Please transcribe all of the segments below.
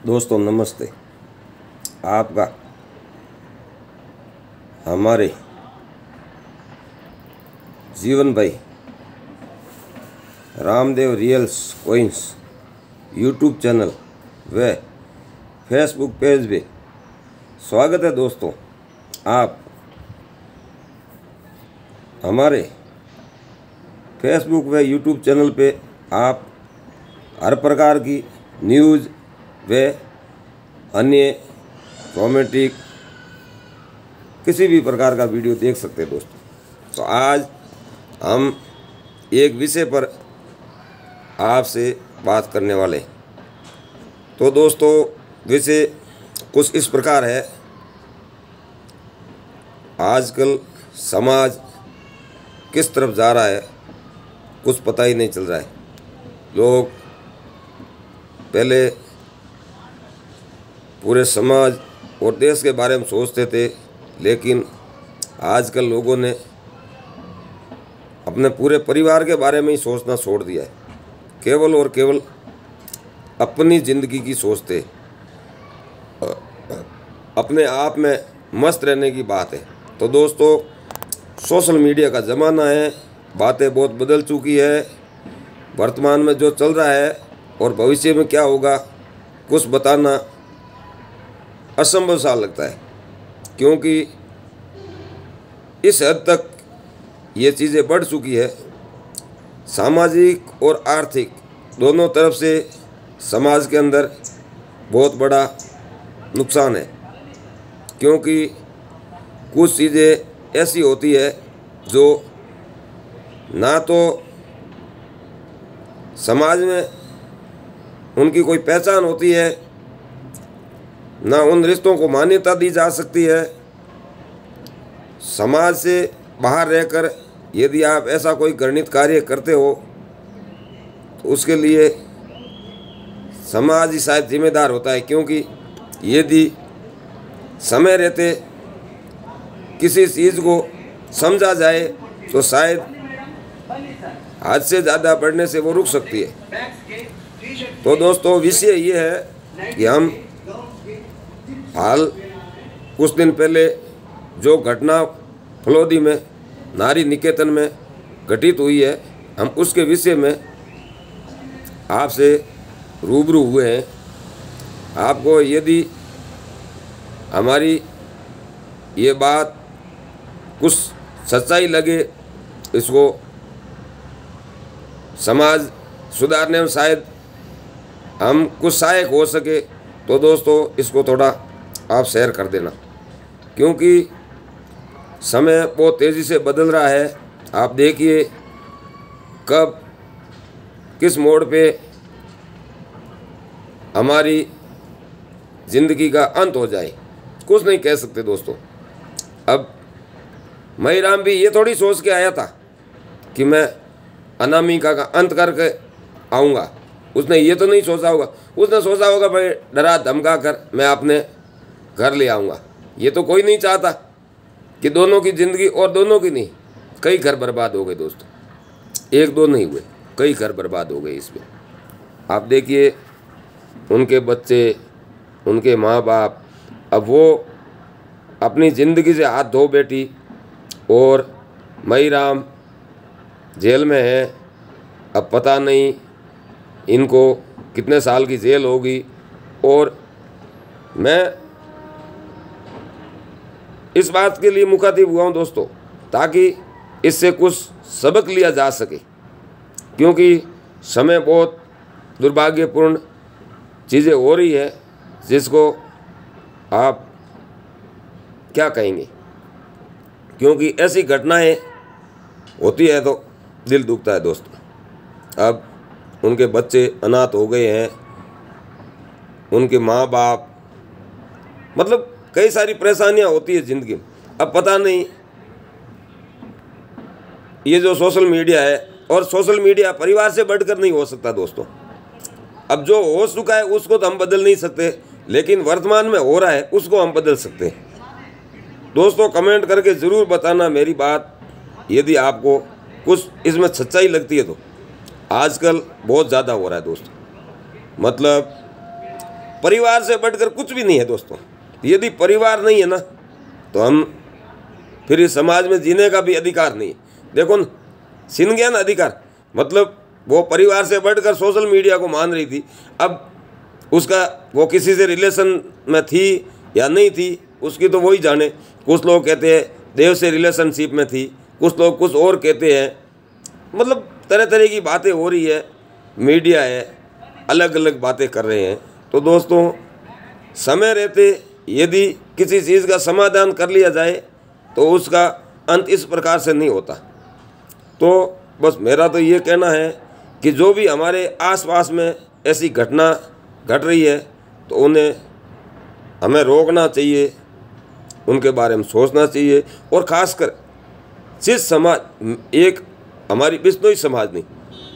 दोस्तों नमस्ते। आपका हमारे जीवन भाई रामदेव रियल्स कॉइंस यूट्यूब चैनल व फेसबुक पेज पे स्वागत है। दोस्तों आप हमारे फेसबुक व यूट्यूब चैनल पे आप हर प्रकार की न्यूज़ व अन्य कॉमेडिक किसी भी प्रकार का वीडियो देख सकते हैं। दोस्तों तो आज हम एक विषय पर आपसे बात करने वाले हैं। तो दोस्तों विषय कुछ इस प्रकार है। आजकल समाज किस तरफ जा रहा है कुछ पता ही नहीं चल रहा है। लोग पहले पूरे समाज और देश के बारे में सोचते थे, लेकिन आजकल लोगों ने अपने पूरे परिवार के बारे में ही सोचना छोड़ दिया है। केवल और केवल अपनी ज़िंदगी की सोचते, अपने आप में मस्त रहने की बात है। तो दोस्तों सोशल मीडिया का ज़माना है, बातें बहुत बदल चुकी है। वर्तमान में जो चल रहा है और भविष्य में क्या होगा कुछ बताना असंभव सा लगता है, क्योंकि इस हद तक ये चीज़ें बढ़ चुकी है। सामाजिक और आर्थिक दोनों तरफ से समाज के अंदर बहुत बड़ा नुकसान है, क्योंकि कुछ चीज़ें ऐसी होती है जो ना तो समाज में उनकी कोई पहचान होती है, ना उन रिश्तों को मान्यता दी जा सकती है। समाज से बाहर रहकर यदि आप ऐसा कोई घृणित कार्य करते हो तो उसके लिए समाज ही शायद जिम्मेदार होता है, क्योंकि यदि समय रहते किसी चीज़ को समझा जाए तो शायद हद से ज़्यादा बढ़ने से वो रुक सकती है। तो दोस्तों विषय ये है कि हम हाल कुछ दिन पहले जो घटना फलोदी में नारी निकेतन में घटित हुई है, हम उसके विषय में आपसे रूबरू हुए हैं। आपको यदि हमारी ये बात कुछ सच्चाई लगे, इसको समाज सुधारने में शायद हम कुछ सहायक हो सके, तो दोस्तों इसको थोड़ा आप शेयर कर देना, क्योंकि समय बहुत तेज़ी से बदल रहा है। आप देखिए कब किस मोड़ पे हमारी ज़िंदगी का अंत हो जाए कुछ नहीं कह सकते। दोस्तों अब महिराम भी ये थोड़ी सोच के आया था कि मैं अनामिका का अंत करके आऊँगा। उसने ये तो नहीं सोचा होगा, उसने सोचा होगा भाई डरा धमका कर मैं अपने घर ले आऊँगा। ये तो कोई नहीं चाहता कि दोनों की ज़िंदगी, और दोनों की नहीं, कई घर बर्बाद हो गए दोस्तों, एक दो नहीं हुए, कई घर बर्बाद हो गए इसमें। आप देखिए उनके बच्चे, उनके माँ बाप, अब वो अपनी ज़िंदगी से हाथ धो बैठी और महिराम जेल में है। अब पता नहीं इनको कितने साल की जेल होगी, और मैं इस बात के लिए मुखातिब हुआ हूँ दोस्तों, ताकि इससे कुछ सबक लिया जा सके, क्योंकि समय बहुत दुर्भाग्यपूर्ण चीज़ें हो रही है जिसको आप क्या कहेंगे, क्योंकि ऐसी घटनाएं होती है तो दिल दुखता है दोस्तों। अब उनके बच्चे अनाथ हो गए हैं, उनके माँ बाप, मतलब कई सारी परेशानियां होती है ज़िंदगी में। अब पता नहीं ये जो सोशल मीडिया है, और सोशल मीडिया परिवार से बढ़कर नहीं हो सकता दोस्तों। अब जो हो चुका है उसको तो हम बदल नहीं सकते, लेकिन वर्तमान में हो रहा है उसको हम बदल सकते हैं। दोस्तों कमेंट करके ज़रूर बताना मेरी बात, यदि आपको कुछ इसमें सच्चाई लगती है तो। आजकल बहुत ज़्यादा हो रहा है दोस्तों, मतलब परिवार से बढ़कर कुछ भी नहीं है दोस्तों। यदि परिवार नहीं है ना तो हम फिर इस समाज में जीने का भी अधिकार नहीं है। देखो न, छिन गया ना अधिकार, मतलब वो परिवार से बढ़कर सोशल मीडिया को मान रही थी। अब उसका वो किसी से रिलेशन में थी या नहीं थी उसकी तो वही जाने। कुछ लोग कहते हैं देव से रिलेशनशिप में थी, कुछ लोग कुछ और कहते हैं, मतलब तरह तरह की बातें हो रही है। मीडिया है, अलग अलग बातें कर रहे हैं। तो दोस्तों समय रहते यदि किसी चीज़ का समाधान कर लिया जाए तो उसका अंत इस प्रकार से नहीं होता। तो बस मेरा तो ये कहना है कि जो भी हमारे आसपास में ऐसी घटना घट रही है तो उन्हें हमें रोकना चाहिए, उनके बारे में सोचना चाहिए। और ख़ासकर जिस समाज, एक हमारी बिश्नोई समाज नहीं,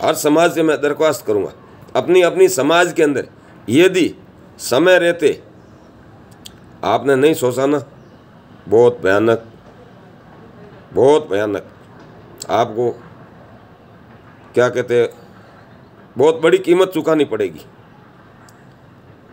हर समाज से मैं दरख्वास्त करूँगा अपनी अपनी समाज के अंदर यदि समय रहते आपने नहीं सोचा ना, बहुत भयानक आपको क्या कहते हैं, बहुत बड़ी कीमत चुकानी पड़ेगी।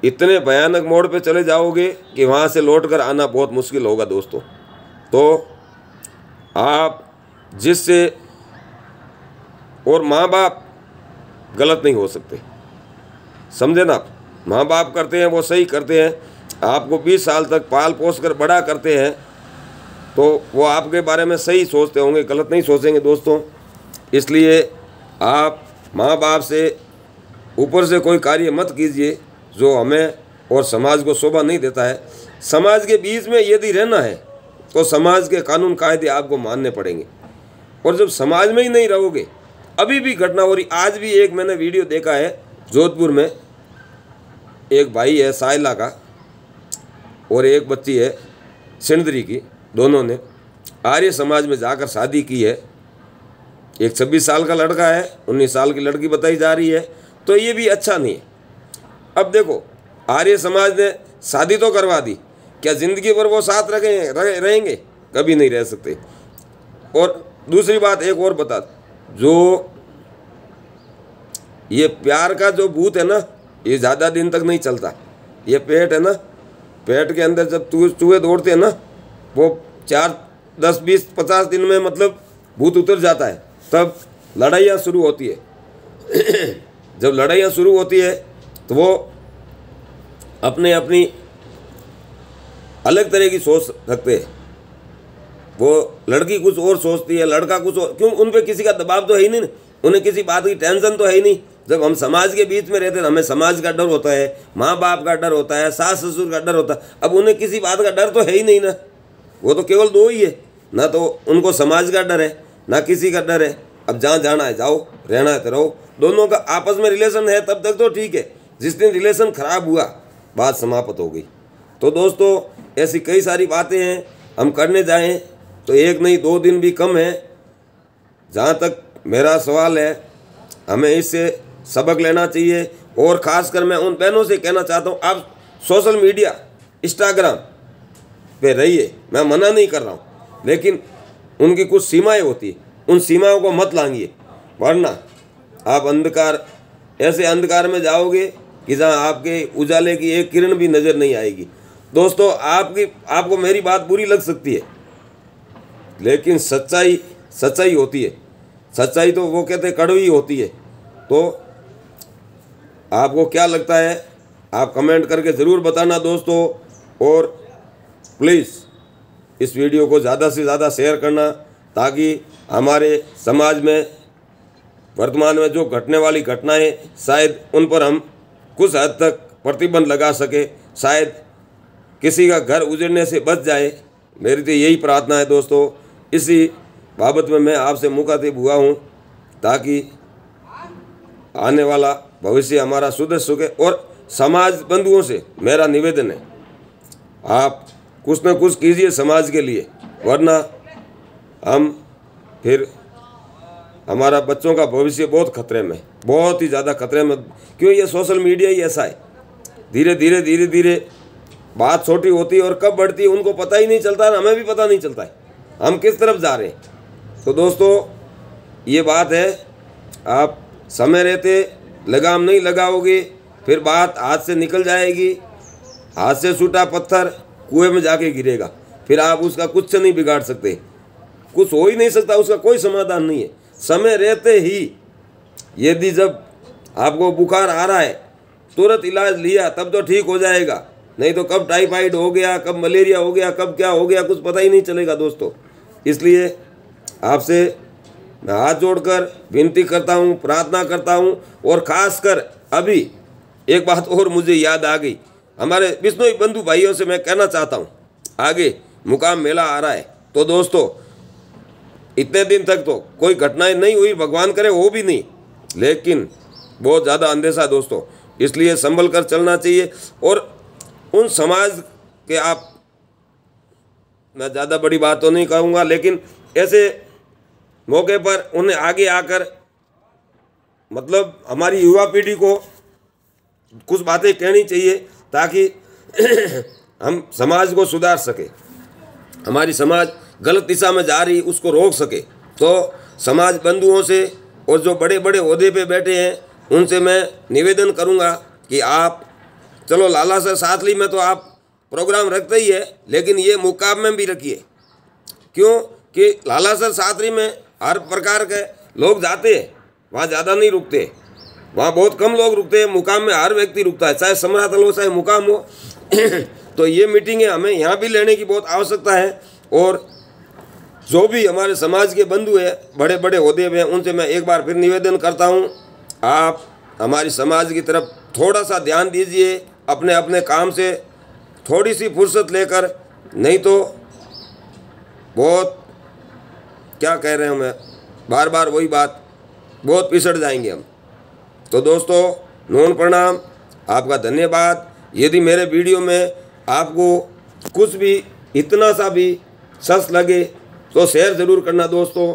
इतने भयानक मोड़ पे चले जाओगे कि वहाँ से लौट कर आना बहुत मुश्किल होगा दोस्तों। तो आप जिससे, और माँ बाप गलत नहीं हो सकते, समझे ना आप। माँ बाप करते हैं वो सही करते हैं, आपको 20 साल तक पाल पोस कर बड़ा करते हैं तो वो आपके बारे में सही सोचते होंगे, गलत नहीं सोचेंगे दोस्तों। इसलिए आप माँ बाप से ऊपर से कोई कार्य मत कीजिए जो हमें और समाज को शोभा नहीं देता है। समाज के बीच में यदि रहना है तो समाज के कानून कायदे आपको मानने पड़ेंगे। और जब समाज में ही नहीं रहोगे, अभी भी घटना हो रही, आज भी एक मैंने वीडियो देखा है जोधपुर में, एक भाई है साइला का और एक बच्ची है सिंदरी की, दोनों ने आर्य समाज में जाकर शादी की है। एक 26 साल का लड़का है, 19 साल की लड़की बताई जा रही है। तो ये भी अच्छा नहीं है। अब देखो आर्य समाज ने शादी तो करवा दी, क्या ज़िंदगी भर वो साथ रहेंगे? कभी नहीं रह सकते। और दूसरी बात एक और बता, जो ये प्यार का जो भूत है ना, ये ज़्यादा दिन तक नहीं चलता। ये पेट है ना, पेट के अंदर जब चूहे दौड़ते हैं ना, वो 4, 10, 20, 50 दिन में मतलब भूत उतर जाता है। तब लड़ाइयाँ शुरू होती है। जब लड़ाइयाँ शुरू होती है तो वो अपनी अलग तरह की सोच रखते हैं। वो लड़की कुछ और सोचती है, लड़का कुछ और। क्यों? उन पे किसी का दबाव तो है ही नहीं, उन्हें किसी बात की टेंशन तो है ही नहीं। जब हम समाज के बीच में रहते हैं हमें समाज का डर होता है, माँ बाप का डर होता है, सास ससुर का डर होता है। अब उन्हें किसी बात का डर तो है ही नहीं ना, वो तो केवल दो ही है ना, तो उनको समाज का डर है ना किसी का डर है। अब जहाँ जाना है जाओ, रहना है तो रहो। दोनों का आपस में रिलेशन है तब तक तो ठीक है, जिस दिन रिलेशन खराब हुआ बात समाप्त हो गई। तो दोस्तों ऐसी कई सारी बातें हैं, हम करने जाएं तो 1 नहीं 2 दिन भी कम है। जहाँ तक मेरा सवाल है, हमें इससे सबक लेना चाहिए। और ख़ासकर मैं उन बहनों से कहना चाहता हूँ, आप सोशल मीडिया इंस्टाग्राम पे रहिए, मैं मना नहीं कर रहा हूँ, लेकिन उनकी कुछ सीमाएं होती है, उन सीमाओं को मत लांघिए, वरना आप ऐसे अंधकार में जाओगे कि जहाँ आपके उजाले की एक किरण भी नज़र नहीं आएगी। दोस्तों आपको मेरी बात बुरी लग सकती है, लेकिन सच्चाई होती है। सच्चाई तो वो कहते कड़वी होती है। तो आपको क्या लगता है आप कमेंट करके ज़रूर बताना दोस्तों। और प्लीज़ इस वीडियो को ज़्यादा से ज़्यादा शेयर करना, ताकि हमारे समाज में वर्तमान में जो घटने वाली घटनाएं, शायद उन पर हम कुछ हद तक प्रतिबंध लगा सके, शायद किसी का घर उजड़ने से बच जाए। मेरी तो यही प्रार्थना है दोस्तों। इसी बाबत में मैं आपसे मुखातिब हुआ हूँ, ताकि आने वाला भविष्य हमारा सुधर सके। और समाज बंधुओं से मेरा निवेदन है, आप कुछ न कुछ कीजिए समाज के लिए, वरना हम फिर हमारा बच्चों का भविष्य बहुत खतरे में, बहुत ही ज़्यादा खतरे में। क्यों? ये सोशल मीडिया ही ऐसा है, धीरे धीरे बात छोटी होती है और कब बढ़ती है उनको पता ही नहीं चलता, और हमें भी पता नहीं चलता है हम किस तरफ जा रहे हैं। तो दोस्तों ये बात है, आप समय रहते लगाम नहीं लगाओगे फिर बात हाथ से निकल जाएगी, हाथ से छूटा पत्थर कुएं में जाके गिरेगा, फिर आप उसका कुछ नहीं बिगाड़ सकते, कुछ हो ही नहीं सकता, उसका कोई समाधान नहीं है। समय रहते ही यदि जब आपको बुखार आ रहा है तुरंत इलाज लिया तब तो ठीक हो जाएगा, नहीं तो कब टाइफाइड हो गया, कब मलेरिया हो गया, कब क्या हो गया, कुछ पता ही नहीं चलेगा दोस्तों। इसलिए आपसे मैं हाथ जोड़कर विनती करता हूँ, प्रार्थना करता हूँ। और ख़ासकर अभी एक बात और मुझे याद आ गई, हमारे बिश्नोई बंधु भाइयों से मैं कहना चाहता हूँ, आगे मुकाम मेला आ रहा है, तो दोस्तों इतने दिन तक तो कोई घटनाएं नहीं हुई, भगवान करे वो भी नहीं, लेकिन बहुत ज़्यादा अंदेशा दोस्तों, इसलिए संभल कर चलना चाहिए। और उन समाज के आप, मैं ज़्यादा बड़ी बात तो नहीं कहूँगा, लेकिन ऐसे मौके पर उन्हें आगे आकर मतलब हमारी युवा पीढ़ी को कुछ बातें कहनी चाहिए ताकि हम समाज को सुधार सके, हमारी समाज गलत दिशा में जा रही उसको रोक सके। तो समाज बंधुओं से और जो बड़े बड़े ओहदे पे बैठे हैं उनसे मैं निवेदन करूंगा कि आप चलो लाला सर साथली में तो आप प्रोग्राम रखते ही है, लेकिन ये मुकाम में भी रखिए, क्यों कि लाला सर साथली में हर प्रकार के लोग जाते हैं, वहाँ ज़्यादा नहीं रुकते, वहाँ बहुत कम लोग रुकते हैं, मुकाम में हर व्यक्ति रुकता है, चाहे समरातल हो चाहे मुकाम हो। तो ये मीटिंगें हमें यहाँ भी लेने की बहुत आवश्यकता है। और जो भी हमारे समाज के बंधु हैं, बड़े बड़े ओहदे में, उनसे मैं एक बार फिर निवेदन करता हूँ, आप हमारी समाज की तरफ थोड़ा सा ध्यान दीजिए, अपने अपने काम से थोड़ी सी फुर्सत लेकर, नहीं तो बहुत क्या कह रहे हैं, मैं बार बार वही बात, बहुत पिछड़ जाएंगे हम। तो दोस्तों नमन प्रणाम, आपका धन्यवाद। यदि मेरे वीडियो में आपको कुछ भी इतना सा भी सच लगे तो शेयर ज़रूर करना दोस्तों,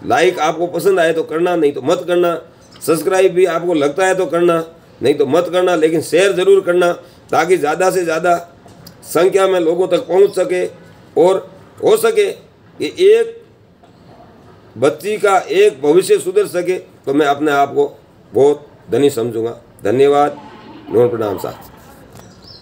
लाइक आपको पसंद आए तो करना, नहीं तो मत करना, सब्सक्राइब भी आपको लगता है तो करना, नहीं तो मत करना, लेकिन शेयर ज़रूर करना ताकि ज़्यादा से ज़्यादा संख्या में लोगों तक पहुंच सके और हो सके कि एक बच्ची का एक भविष्य सुधर सके, तो मैं अपने आप को बहुत धनी समझूंगा। धन्यवाद, नमन प्रणाम साथ।